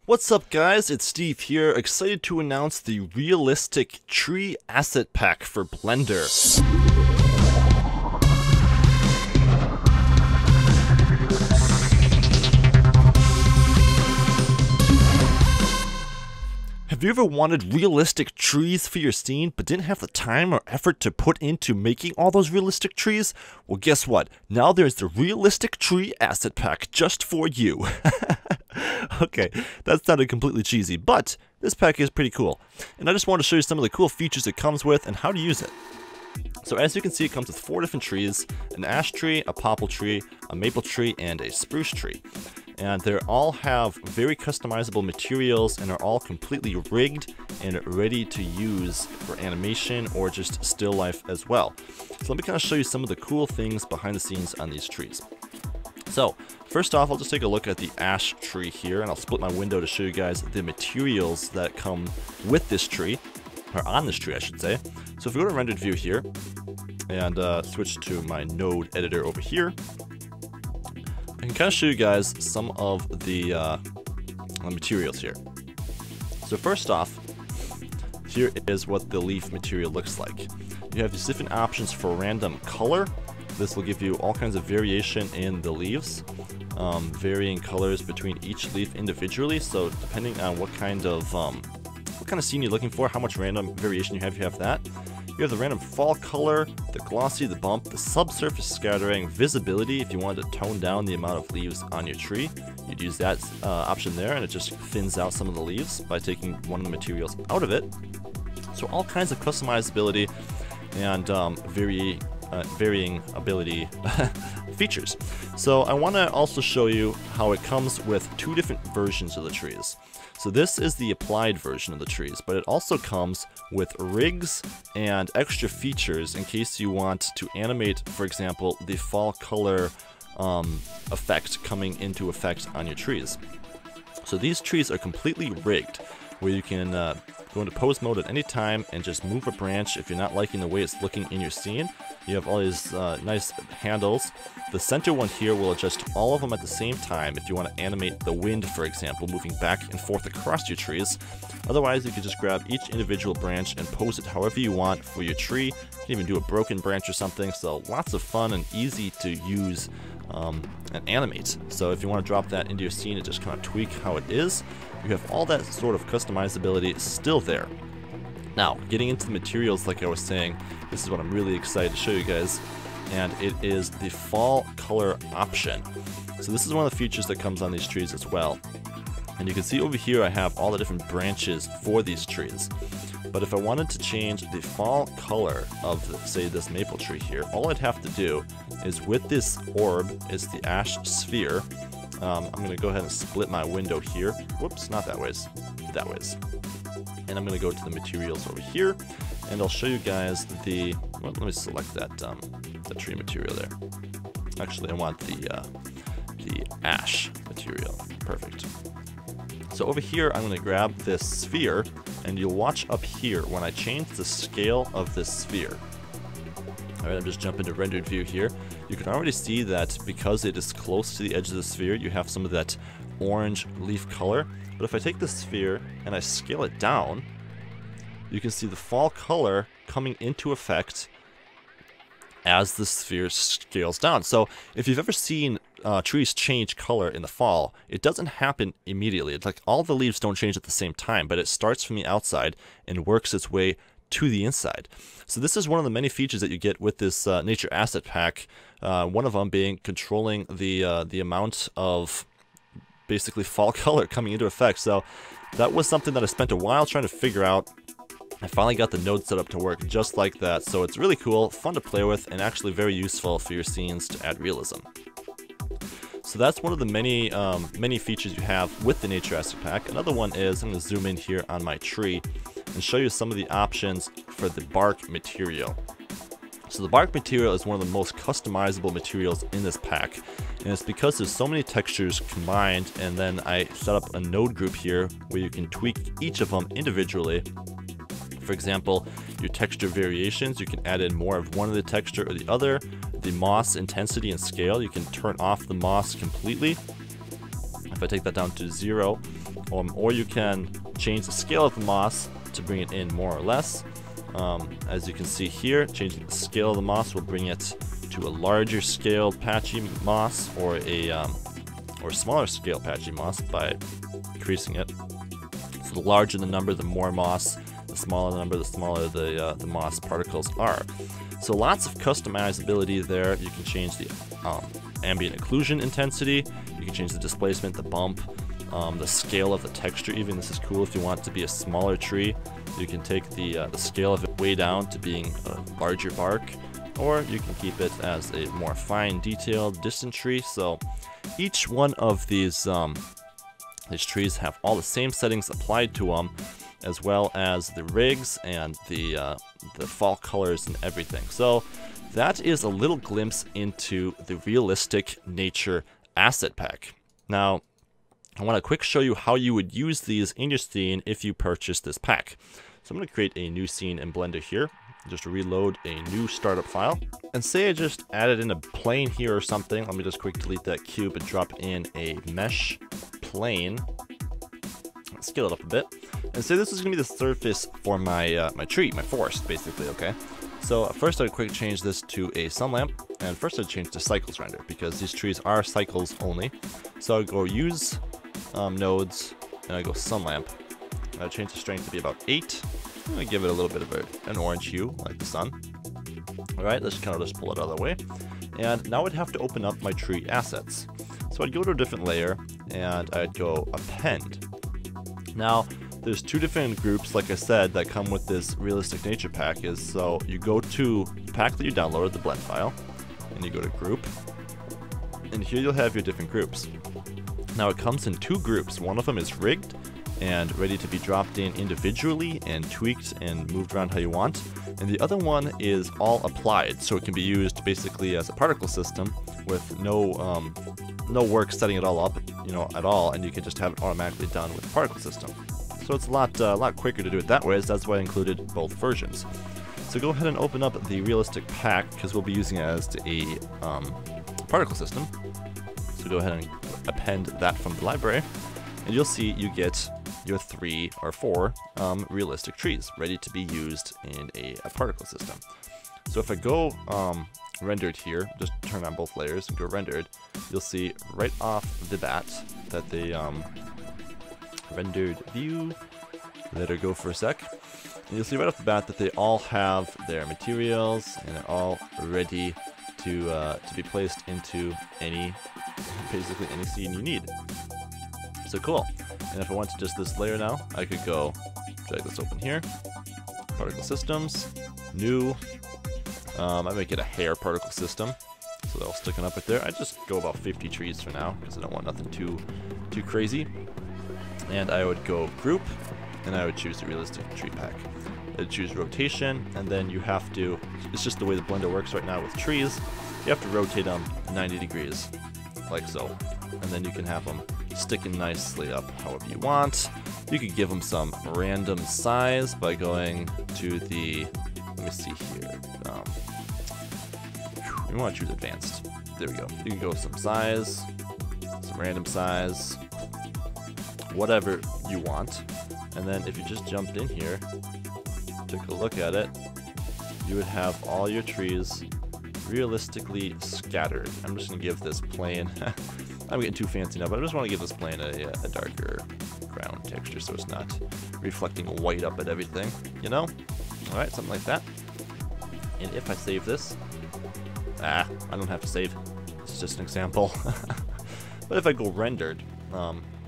What's up guys, it's Steve here, excited to announce the realistic tree asset pack for Blender. Have you ever wanted realistic trees for your scene, but didn't have the time or effort to put into making all those realistic trees? Well, guess what? Now there's the realistic tree asset pack just for you. Okay, that sounded completely cheesy, but this pack is pretty cool. And I just wanted to show you some of the cool features it comes with and how to use it. So as you can see, it comes with 4 different trees: an ash tree, a poplar tree, a maple tree, and a spruce tree. And they all have very customizable materials and are all completely rigged and ready to use for animation or just still life as well. So let me kind of show you some of the cool things behind the scenes on these trees. So first off, I'll just take a look at the ash tree here, and I'll split my window to show you guys the materials that come with this tree, or on this tree I should say. So if we go to rendered view here and switch to my node editor over here, I can kind of show you guys some of the materials here. So first off, here is what the leaf material looks like. You have these different options for random color. This will give you all kinds of variation in the leaves, varying colors between each leaf individually. So depending on what kind of scene you're looking for, how much random variation you have that. You have the random fall color, the glossy, the bump, the subsurface scattering, visibility. If you wanted to tone down the amount of leaves on your tree, you'd use that option there, and it just thins out some of the leaves by taking one of the materials out of it. So all kinds of customizability and varying ability features. So I want to also show you how it comes with 2 different versions of the trees. So this is the applied version of the trees, but it also comes with rigs and extra features in case you want to animate, for example, the fall color effect coming into effect on your trees. So these trees are completely rigged, where you can go into pose mode at any time and just move a branch if you're not liking the way it's looking in your scene. You have all these nice handles. The center one here will adjust all of them at the same time if you want to animate the wind, for example, moving back and forth across your trees. Otherwise, you can just grab each individual branch and pose it however you want for your tree. You can even do a broken branch or something, so lots of fun and easy to use and animate. So if you want to drop that into your scene and just kind of tweak how it is, you have all that sort of customizability still there. Now, getting into the materials, like I was saying, this is what I'm really excited to show you guys, and it is the fall color option. So this is one of the features that comes on these trees as well. And you can see over here I have all the different branches for these trees. But if I wanted to change the fall color of, say, this maple tree here, all I'd have to do is with this orb, is the ash sphere. I'm going to go ahead and split my window here. Whoops, not that ways, that ways. And I'm going to go to the materials over here, and I'll show you guys the, well, let me select that the tree material there. Actually, I want the ash material. Perfect. So over here, I'm going to grab this sphere, and you'll watch up here when I change the scale of this sphere. Alright, I'm just jumping to rendered view here. You can already see that because it is close to the edge of the sphere, you have some of that orange leaf color. But if I take the sphere and I scale it down, you can see the fall color coming into effect as the sphere scales down. So if you've ever seen trees change color in the fall, it doesn't happen immediately. It's like all the leaves don't change at the same time, but it starts from the outside and works its way to the inside. So this is one of the many features that you get with this nature asset pack. One of them being controlling the amount of basically fall color coming into effect. So that was something that I spent a while trying to figure out. I finally got the node set up to work just like that. So it's really cool, fun to play with, and actually very useful for your scenes to add realism. So that's one of the many features you have with the nature asset pack. Another one is, I'm going to zoom in here on my tree and show you some of the options for the bark material. So the bark material is one of the most customizable materials in this pack, and it's because there's so many textures combined, and then I set up a node group here where you can tweak each of them individually. For example, your texture variations, you can add in more of one of the texture or the other. The moss intensity and scale, you can turn off the moss completely. If I take that down to 0, or you can change the scale of the moss to bring it in more or less. As you can see here, changing the scale of the moss will bring it to a larger scaled patchy moss, or a smaller scale patchy moss by increasing it. So the larger the number, the more moss. The smaller the number, the smaller the moss particles are. So lots of customizability there. You can change the ambient occlusion intensity. You can change the displacement, the bump, the scale of the texture. Even this is cool if you want it to be a smaller tree. You can take the scale of it way down to being a larger bark, or you can keep it as a more fine, detailed, distant tree. So each one of these trees have all the same settings applied to them, as well as the rigs and the fall colors and everything. So that is a little glimpse into the realistic nature asset pack. Now, I want to quick show you how you would use these in your scene if you purchase this pack. So I'm going to create a new scene in Blender here. Just reload a new startup file. And say I just added in a plane here or something. Let me just quick delete that cube and drop in a mesh plane. Scale it up a bit. And say this is going to be the surface for my my tree, my forest, basically, okay? So first I'd quick change this to a sun lamp, and first I'd change to cycles render, because these trees are cycles only. So I'd go use nodes, and I go sun lamp. I'd change the strength to be about 8. I'm going to give it a little bit of an orange hue, like the sun. Alright, let's kind of just pull it out of the way. And now I'd have to open up my tree assets. So I'd go to a different layer, and I'd go append. Now, there's two different groups, like I said, that come with this realistic nature pack. So you go to the pack that you downloaded, the blend file, and you go to group, and here you'll have your different groups. Now it comes in 2 groups. One of them is rigged and ready to be dropped in individually and tweaked and moved around how you want, and the other one is all applied, so it can be used basically as a particle system with no work setting it all up, at all, and you can just have it automatically done with the particle system. So it's a lot quicker to do it that way, so that's why I included both versions. So go ahead and open up the realistic pack, because we'll be using it as a particle system. So go ahead and append that from the library, and you'll see you get your 3 or 4 realistic trees ready to be used in a particle system. So if I go rendered here, just turn on both layers and go rendered, you'll see right off the bat that the rendered view, let her go for a sec, and you'll see right off the bat that they all have their materials and they're all ready to be placed into basically any scene you need. So cool. And if I want to just this layer now, I could go drag this open here, particle systems, new. I make it a hair particle system, so that'll stick it up right there. I just go about 50 trees for now, because I don't want nothing too crazy. And I would go group, and I would choose the realistic tree pack. I'd choose rotation, and then you have to, it's just the way the Blender works right now with trees, you have to rotate them 90 degrees, like so. And then you can have them sticking nicely up however you want. You could give them some random size by going to the, let me see here, we want to choose advanced. There we go. You can go with some size, some random size, whatever you want. And then if you just jumped in here, took a look at it, you would have all your trees realistically scattered. I'm just going to give this plane, I'm getting too fancy now, but I just want to give this plane a darker ground texture so it's not reflecting white up at everything, Alright, something like that. And if I save this, I don't have to save, this is just an example. But if I go rendered,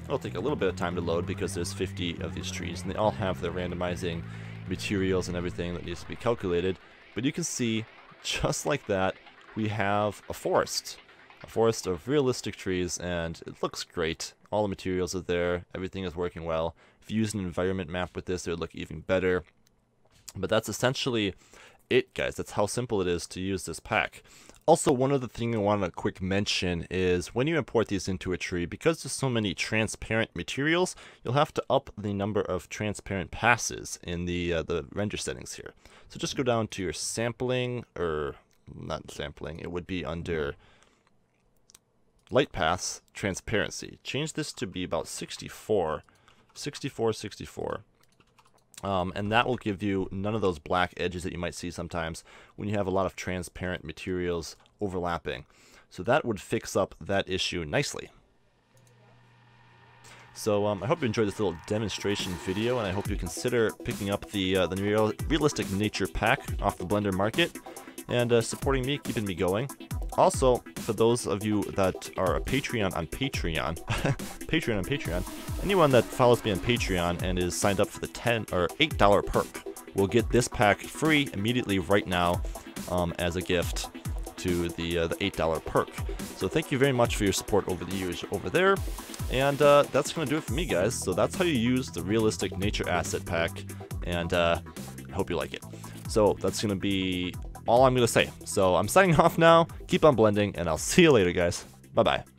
it'll take a little bit of time to load because there's 50 of these trees, and they all have their randomizing materials and everything that needs to be calculated. But you can see, just like that, we have a forest of realistic trees, and it looks great. All the materials are there, everything is working well. If you use an environment map with this, it would look even better. But that's essentially it, guys. That's how simple it is to use this pack. Also, one other thing I want to quick mention is when you import these into a tree, because there's so many transparent materials, you'll have to up the number of transparent passes in the render settings here. So just go down to your sampling, or not sampling, it would be under light paths, transparency. Change this to be about 64. 64, 64. And that will give you none of those black edges that you might see sometimes when you have a lot of transparent materials overlapping. So that would fix up that issue nicely. So I hope you enjoyed this little demonstration video, and I hope you consider picking up the Realistic Nature pack off the Blender Market and supporting me, keeping me going. Also, for those of you that are a Patreon on Patreon, anyone that follows me on Patreon and is signed up for the $10 or $8 perk will get this pack free immediately right now as a gift to the $8 perk. So thank you very much for your support over the years over there. And that's going to do it for me, guys. So that's how you use the Realistic Nature Asset Pack, and I hope you like it. So that's going to be all I'm going to say. So I'm signing off now. Keep on blending, and I'll see you later, guys. Bye-bye.